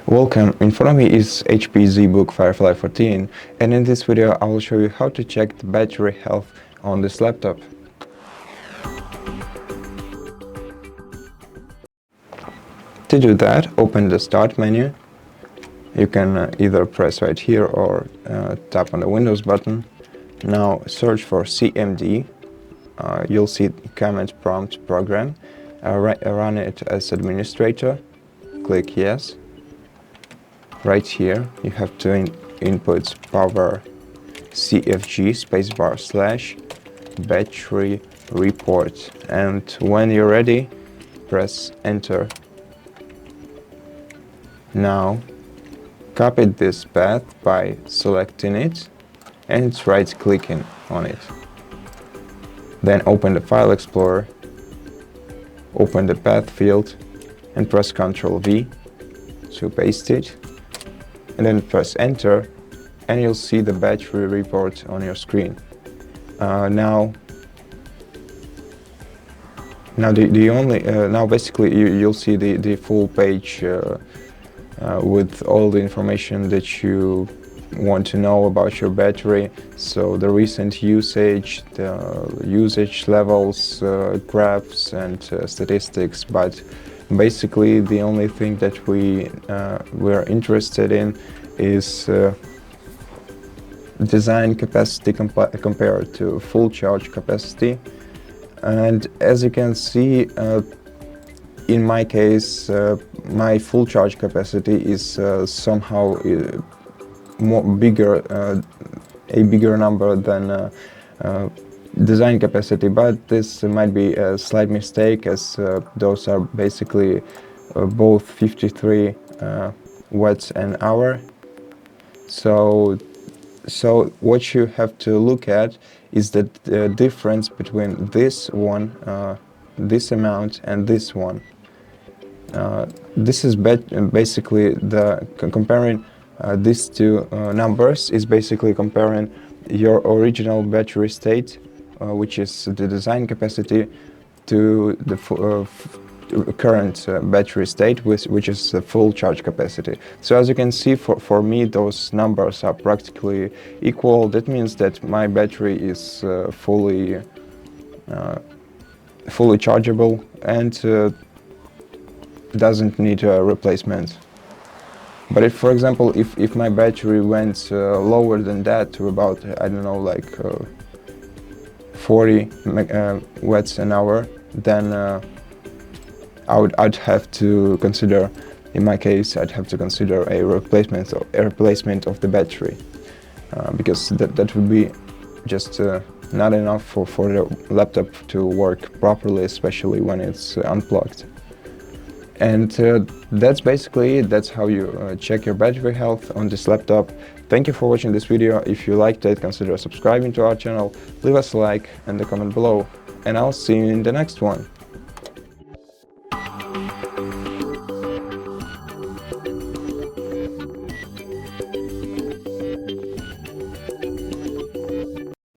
Welcome, in front of me is HP ZBook Firefly 14, and in this video I will show you how to check the battery health on this laptop. To do that, open the Start menu. You can either press right here or tap on the Windows button. Now search for CMD. You'll see Command Prompt Program. Run it as administrator. Click Yes. Right here you have to input PowerCFG / battery report, and when you're ready, press Enter. Now copy this path by selecting it and right-clicking on it. Then open the File Explorer, open the path field and press Ctrl V to paste it, and then press Enter and you'll see the battery report on your screen. Now basically you'll see the full page with all the information that you want to know about your battery. So the recent usage, the usage levels, graphs and statistics, but basically the only thing that we're interested in is design capacity compared to full charge capacity. And as you can see, in my case, my full charge capacity is somehow a bigger number than design capacity, but this might be a slight mistake, as those are basically both 53 watts an hour. So what you have to look at is the difference between this one, this amount, and this one. This is basically comparing these two numbers is basically comparing your original battery state, which is the design capacity, to the current battery state, which is the full charge capacity. So as you can see, for me those numbers are practically equal. That means that my battery is fully chargeable and doesn't need a replacement. But if, for example, if my battery went lower than that, to about, I don't know, like 40 watts an hour, then I'd have to consider, in my case, I'd have to consider a replacement of the battery, because that would be just not enough for the laptop to work properly, especially when it's unplugged. And that's basically it. That's how you check your battery health on this laptop. Thank you for watching this video. If you liked it, consider subscribing to our channel, leave us a like and a comment below, and I'll see you in the next one.